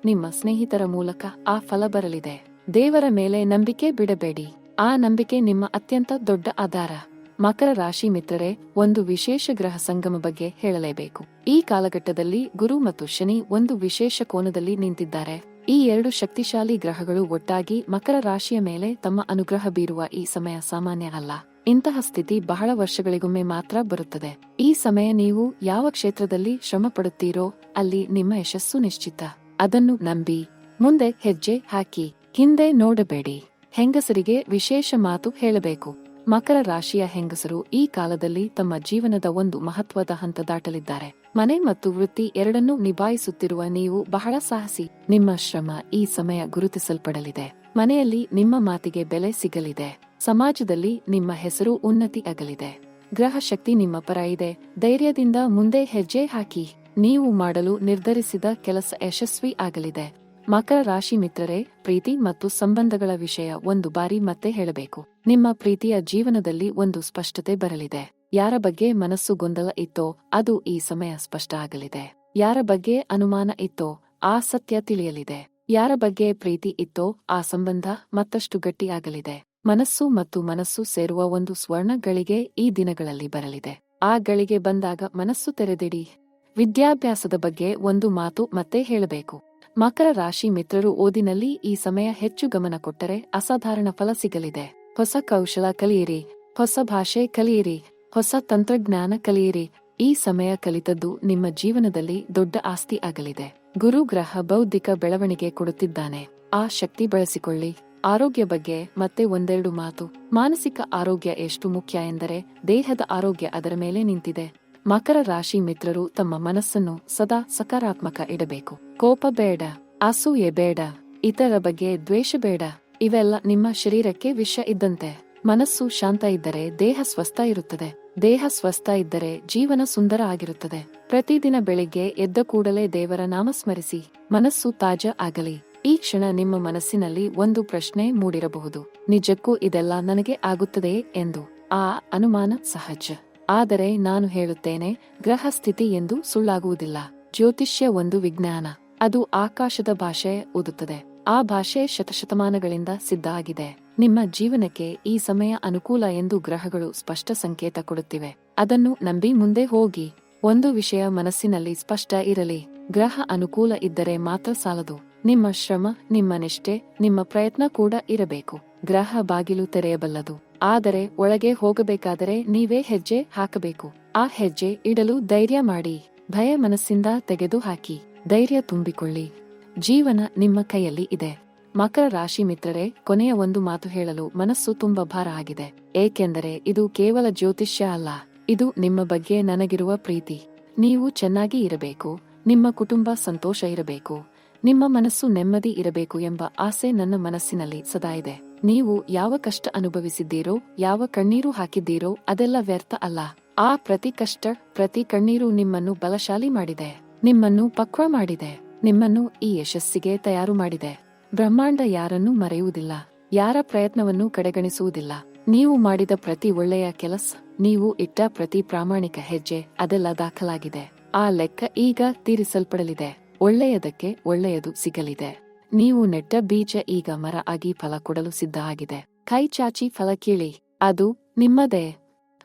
ನಿಮ್ಮ ಸ್ನೇಹಿತರ ಮೂಲಕ ಆ ಫಲ ಬರಲಿದೆ. ದೇವರ ಮೇಲೆ ನಂಬಿಕೆ ಬಿಡಬೇಡಿ. ಆ ನಂಬಿಕೆ ನಿಮ್ಮ ಅತ್ಯಂತ ದೊಡ್ಡ ಆಧಾರ. ಮಕರ ರಾಶಿ ಮಿತ್ರರೇ, ಒಂದು ವಿಶೇಷ ಗ್ರಹ ಸಂಗಮ ಬಗ್ಗೆ ಹೇಳಲೇಬೇಕು. ಈ ಕಾಲಘಟ್ಟದಲ್ಲಿ ಗುರು ಮತ್ತು ಶನಿ ಒಂದು ವಿಶೇಷ ಕೋನದಲ್ಲಿ ನಿಂತಿದ್ದಾರೆ. ಈ ಎರಡು ಶಕ್ತಿಶಾಲಿ ಗ್ರಹಗಳು ಒಟ್ಟಾಗಿ ಮಕರ ರಾಶಿಯ ಮೇಲೆ ತಮ್ಮ ಅನುಗ್ರಹ ಬೀರುವ ಈ ಸಮಯ ಸಾಮಾನ್ಯ ಅಲ್ಲ. ಇಂತಹ ಸ್ಥಿತಿ ಬಹಳ ವರ್ಷಗಳಿಗೊಮ್ಮೆ ಮಾತ್ರ ಬರುತ್ತದೆ. ಈ ಸಮಯ ನೀವು ಯಾವ ಕ್ಷೇತ್ರದಲ್ಲಿ ಶ್ರಮ ಪಡುತ್ತೀರೋ ಅಲ್ಲಿ ನಿಮ್ಮ ಯಶಸ್ಸು ನಿಶ್ಚಿತ. ಅದನ್ನು ನಂಬಿ ಮುಂದೆ ಹೆಜ್ಜೆ ಹಾಕಿ, ಹಿಂದೆ ನೋಡಬೇಡಿ. ಹೆಂಗಸರಿಗೆ ವಿಶೇಷ ಮಾತು ಹೇಳಬೇಕು. ಮಕರ ರಾಶಿಯ ಹೆಂಗಸರು ಈ ಕಾಲದಲ್ಲಿ ತಮ್ಮ ಜೀವನದ ಒಂದು ಮಹತ್ವದ ಹಂತ ದಾಟಲಿದ್ದಾರೆ. ಮನೆ ಮತ್ತು ವೃತ್ತಿ ಎರಡನ್ನೂ ನಿಭಾಯಿಸುತ್ತಿರುವ ನೀವು ಬಹಳ ಸಾಹಸಿ. ನಿಮ್ಮ ಶ್ರಮ ಈ ಸಮಯ ಗುರುತಿಸಲ್ಪಡಲಿದೆ. ಮನೆಯಲ್ಲಿ ನಿಮ್ಮ ಮಾತಿಗೆ ಬೆಲೆ ಸಿಗಲಿದೆ. ಸಮಾಜದಲ್ಲಿ ನಿಮ್ಮ ಹೆಸರು ಉನ್ನತಿ ಆಗಲಿದೆ. ಗ್ರಹ ಶಕ್ತಿ ನಿಮ್ಮ ಪರ ಇದೆ. ಧೈರ್ಯದಿಂದ ಮುಂದೆ ಹೆಜ್ಜೆ ಹಾಕಿ. ನೀವು ಮಾಡಲು ನಿರ್ಧರಿಸಿದ ಕೆಲಸ ಯಶಸ್ವಿ ಆಗಲಿದೆ. ಮಕರ ರಾಶಿ ಮಿತ್ರರೇ, ಪ್ರೀತಿ ಮತ್ತು ಸಂಬಂಧಗಳ ವಿಷಯ ಒಂದು ಬಾರಿ ಮತ್ತೆ ಹೇಳಬೇಕು. ನಿಮ್ಮ ಪ್ರೀತಿಯ ಜೀವನದಲ್ಲಿ ಒಂದು ಸ್ಪಷ್ಟತೆ ಬರಲಿದೆ. ಯಾರ ಬಗ್ಗೆ ಮನಸ್ಸು ಗೊಂದಲ ಇತ್ತೋ ಅದು ಈ ಸಮಯ ಸ್ಪಷ್ಟ ಆಗಲಿದೆ. ಯಾರ ಬಗ್ಗೆ ಅನುಮಾನ ಇತ್ತೋ ಆ ಸತ್ಯ ತಿಳಿಯಲಿದೆ. ಯಾರ ಬಗ್ಗೆ ಪ್ರೀತಿ ಇತ್ತೋ ಆ ಸಂಬಂಧ ಮತ್ತಷ್ಟು ಗಟ್ಟಿಯಾಗಲಿದೆ. ಮನಸ್ಸು ಮತ್ತು ಮನಸ್ಸು ಸೇರುವ ಒಂದು ಸ್ವರ್ಣ ಗಳಿಗೆ ಈ ದಿನಗಳಲ್ಲಿ ಬರಲಿದೆ. ಆ ಗಳಿಗೆ ಬಂದಾಗ ಮನಸ್ಸು ತೆರೆದಿಡಿ. ವಿದ್ಯಾಭ್ಯಾಸದ ಬಗ್ಗೆ ಒಂದು ಮಾತು ಮತ್ತೆ ಹೇಳಬೇಕು. ಮಕರ ರಾಶಿ ಮಿತ್ರರು ಓದಿನಲ್ಲಿ ಈ ಸಮಯ ಹೆಚ್ಚು ಗಮನ ಕೊಟ್ಟರೆ ಅಸಾಧಾರಣ ಫಲ ಸಿಗಲಿದೆ. ಹೊಸ ಕೌಶಲ ಕಲಿಯಿರಿ. ಹೊಸ ಭಾಷೆ ಕಲಿಯಿರಿ. ಹೊಸ ತಂತ್ರಜ್ಞಾನ ಕಲಿಯಿರಿ. ಈ ಸಮಯ ಕಲಿತದ್ದು ನಿಮ್ಮ ಜೀವನದಲ್ಲಿ ದೊಡ್ಡ ಆಸ್ತಿ ಆಗಲಿದೆ. ಗುರು ಗ್ರಹ ಬೌದ್ಧಿಕ ಬೆಳವಣಿಗೆ ಕೊಡುತ್ತಿದ್ದಾನೆ. ಆ ಶಕ್ತಿ ಬಳಸಿಕೊಳ್ಳಿ. ಆರೋಗ್ಯ ಬಗ್ಗೆ ಮತ್ತೆ ಒಂದೆರಡು ಮಾತು. ಮಾನಸಿಕ ಆರೋಗ್ಯ ಎಷ್ಟು ಮುಖ್ಯ ಎಂದರೆ ದೇಹದ ಆರೋಗ್ಯ ಅದರ ಮೇಲೆ ನಿಂತಿದೆ. ಮಕರ ರಾಶಿ ಮಿತ್ರರು ತಮ್ಮ ಮನಸ್ಸನ್ನು ಸದಾ ಸಕಾರಾತ್ಮಕ ಇಡಬೇಕು. ಕೋಪ ಬೇಡ, ಅಸೂಯೆ ಬೇಡ, ಇತರ ಬಗ್ಗೆ ದ್ವೇಷ ಬೇಡ. ಇವೆಲ್ಲ ನಿಮ್ಮ ಶರೀರಕ್ಕೆ ವಿಷ ಇದ್ದಂತೆ. ಮನಸ್ಸು ಶಾಂತ ಇದ್ದರೆ ದೇಹ ಸ್ವಸ್ಥ ಇರುತ್ತದೆ. ದೇಹ ಸ್ವಸ್ಥ ಇದ್ದರೆ ಜೀವನ ಸುಂದರ ಆಗಿರುತ್ತದೆ. ಪ್ರತಿದಿನ ಬೆಳಿಗ್ಗೆ ಎದ್ದ ಕೂಡಲೇ ದೇವರ ನಾಮ ಸ್ಮರಿಸಿ. ಮನಸ್ಸು ತಾಜಾ ಆಗಲಿ. ಈ ಕ್ಷಣ ನಿಮ್ಮ ಮನಸ್ಸಿನಲ್ಲಿ ಒಂದು ಪ್ರಶ್ನೆ ಮೂಡಿರಬಹುದು. ನಿಜಕ್ಕೂ ಇದೆಲ್ಲ ನನಗೆ ಆಗುತ್ತದೆಯೇ ಎಂದು. ಆ ಅನುಮಾನ ಸಹಜ. ಆದರೆ ನಾನು ಹೇಳುತ್ತೇನೆ, ಗ್ರಹ ಸ್ಥಿತಿ ಎಂದು ಸುಳ್ಳಾಗುವುದಿಲ್ಲ. ಜ್ಯೋತಿಷ್ಯ ಒಂದು ವಿಜ್ಞಾನ. ಅದು ಆಕಾಶದ ಭಾಷೆ ಓದುತ್ತದೆ. ಆ ಭಾಷೆ ಶತಶತಮಾನಗಳಿಂದ ಸಿದ್ಧ ಆಗಿದೆ. ನಿಮ್ಮ ಜೀವನಕ್ಕೆ ಈ ಸಮಯ ಅನುಕೂಲ ಎಂದು ಗ್ರಹಗಳು ಸ್ಪಷ್ಟ ಸಂಕೇತ ಕೊಡುತ್ತಿವೆ. ಅದನ್ನು ನಂಬಿ ಮುಂದೆ ಹೋಗಿ. ಒಂದು ವಿಷಯ ಮನಸ್ಸಿನಲ್ಲಿ ಸ್ಪಷ್ಟ ಇರಲಿ. ಗ್ರಹ ಅನುಕೂಲ ಇದ್ದರೆ ಮಾತ್ರ ಸಾಲದು. ನಿಮ್ಮ ಶ್ರಮ, ನಿಮ್ಮ ನಿಷ್ಠೆ, ನಿಮ್ಮ ಪ್ರಯತ್ನ ಕೂಡ ಇರಬೇಕು. ಗ್ರಹ ಬಾಗಿಲು ತೆರೆಯಬಲ್ಲದು. ಆದರೆ ಒಳಗೆ ಹೋಗಬೇಕಾದರೆ ನೀವೇ ಹೆಜ್ಜೆ ಹಾಕಬೇಕು. ಆ ಹೆಜ್ಜೆ ಇಡಲು ಧೈರ್ಯ ಮಾಡಿ. ಭಯ ಮನಸ್ಸಿಂದ ತೆಗೆದು ಹಾಕಿ. ಧೈರ್ಯ ತುಂಬಿಕೊಳ್ಳಿ. ಜೀವನ ನಿಮ್ಮ ಕೈಯಲ್ಲಿ ಇದೆ. ಮಕರ ರಾಶಿ ಮಿತ್ರರೇ, ಕೊನೆಯ ಒಂದು ಮಾತು ಹೇಳಲು ಮನಸ್ಸು ತುಂಬ ಭಾರ ಆಗಿದೆ. ಏಕೆಂದರೆ ಇದು ಕೇವಲ ಜ್ಯೋತಿಷ್ಯ ಅಲ್ಲ. ಇದು ನಿಮ್ಮ ಬಗ್ಗೆ ನನಗಿರುವ ಪ್ರೀತಿ. ನೀವು ಚೆನ್ನಾಗಿ ಇರಬೇಕು. ನಿಮ್ಮ ಕುಟುಂಬ ಸಂತೋಷ ಇರಬೇಕು. ನಿಮ್ಮ ಮನಸ್ಸು ನೆಮ್ಮದಿ ಇರಬೇಕು ಎಂಬ ಆಸೆ ನನ್ನ ಮನಸ್ಸಿನಲ್ಲಿ ಸದಾ ಇದೆ. ನೀವು ಯಾವ ಕಷ್ಟ ಅನುಭವಿಸಿದ್ದೀರೋ, ಯಾವ ಕಣ್ಣೀರು ಹಾಕಿದ್ದೀರೋ ಅದೆಲ್ಲ ವ್ಯರ್ಥ ಅಲ್ಲ. ಆ ಪ್ರತಿ ಕಷ್ಟ, ಪ್ರತಿ ಕಣ್ಣೀರು ನಿಮ್ಮನ್ನು ಬಲಶಾಲಿ ಮಾಡಿದೆ. ನಿಮ್ಮನ್ನು ಪಕ್ವ ಮಾಡಿದೆ. ನಿಮ್ಮನ್ನು ಈ ಯಶಸ್ಸಿಗೆ ತಯಾರು ಮಾಡಿದೆ. ಬ್ರಹ್ಮಾಂಡ ಯಾರನ್ನೂ ಮರೆಯುವುದಿಲ್ಲ. ಯಾರ ಪ್ರಯತ್ನವನ್ನು ಕಡೆಗಣಿಸುವುದಿಲ್ಲ. ನೀವು ಮಾಡಿದ ಪ್ರತಿ ಒಳ್ಳೆಯ ಕೆಲಸ, ನೀವು ಇಟ್ಟ ಪ್ರತಿ ಪ್ರಾಮಾಣಿಕ ಹೆಜ್ಜೆ ಅದೆಲ್ಲ ದಾಖಲಾಗಿದೆ. ಆ ಲೆಕ್ಕ ಈಗ ತೀರಿಸಲ್ಪಡಲಿದೆ. ಒಳ್ಳೆಯದಕ್ಕೆ ಒಳ್ಳೆಯದು ಸಿಗಲಿದೆ. ನೀವು ನೆಟ್ಟ ಬೀಜ ಈಗ ಮರ ಆಗಿ ಫಲ ಕೊಡಲು ಸಿದ್ಧ ಆಗಿದೆ. ಕೈ ಚಾಚಿ ಫಲ ಕೀಳಿ. ಅದು ನಿಮ್ಮದೇ.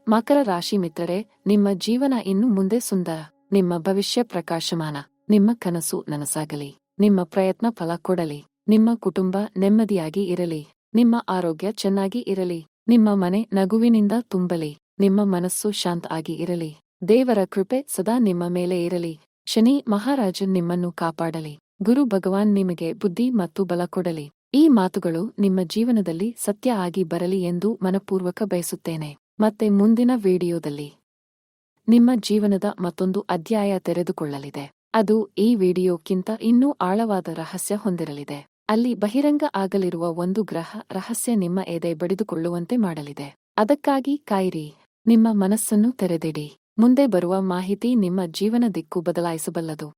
ಮಕರ ರಾಶಿ ಮಿತ್ರರೇ, ನಿಮ್ಮ ಜೀವನ ಇನ್ನು ಮುಂದೆ ಸುಂದರ. ನಿಮ್ಮ ಭವಿಷ್ಯ ಪ್ರಕಾಶಮಾನ. ನಿಮ್ಮ ಕನಸು ನನಸಾಗಲಿ. ನಿಮ್ಮ ಪ್ರಯತ್ನ ಫಲ ಕೊಡಲಿ. ನಿಮ್ಮ ಕುಟುಂಬ ನೆಮ್ಮದಿಯಾಗಿ ಇರಲಿ. ನಿಮ್ಮ ಆರೋಗ್ಯ ಚೆನ್ನಾಗಿ ಇರಲಿ. ನಿಮ್ಮ ಮನೆ ನಗುವಿನಿಂದ ತುಂಬಲಿ. ನಿಮ್ಮ ಮನಸ್ಸು ಶಾಂತ ಆಗಿ ಇರಲಿ. ದೇವರ ಕೃಪೆ ಸದಾ ನಿಮ್ಮ ಮೇಲೆ ಇರಲಿ. ಶನಿ ಮಹಾರಾಜನ್ ನಿಮ್ಮನ್ನು ಕಾಪಾಡಲಿ. ಗುರು ಭಗವಾನ್ ನಿಮಗೆ ಬುದ್ಧಿ ಮತ್ತು ಬಲ ಕೊಡಲಿ. ಈ ಮಾತುಗಳು ನಿಮ್ಮ ಜೀವನದಲ್ಲಿ ಸತ್ಯ ಆಗಿ ಬರಲಿ ಎಂದು ಮನಪೂರ್ವಕ ಬಯಸುತ್ತೇನೆ. ಮತ್ತೆ ಮುಂದಿನ ವಿಡಿಯೋದಲ್ಲಿ ನಿಮ್ಮ ಜೀವನದ ಮತ್ತೊಂದು ಅಧ್ಯಾಯ ತೆರೆದುಕೊಳ್ಳಲಿದೆ. ಅದು ಈ ವಿಡಿಯೋಕ್ಕಿಂತ ಇನ್ನೂ ಆಳವಾದ ರಹಸ್ಯ ಹೊಂದಿರಲಿದೆ. ಅಲ್ಲಿ ಬಹಿರಂಗ ಆಗಲಿರುವ ಒಂದು ಗ್ರಹ ರಹಸ್ಯ ನಿಮ್ಮ ಎದೆ ಬಡಿದುಕೊಳ್ಳುವಂತೆ ಮಾಡಲಿದೆ. ಅದಕ್ಕಾಗಿ ಕಾಯಿರಿ. ನಿಮ್ಮ ಮನಸ್ಸನ್ನು ತೆರೆದಿಡಿ. ಮುಂದೆ ಬರುವ ಮಾಹಿತಿ ನಿಮ್ಮ ಜೀವನ ದಿಕ್ಕು ಬದಲಾಯಿಸಬಲ್ಲದು.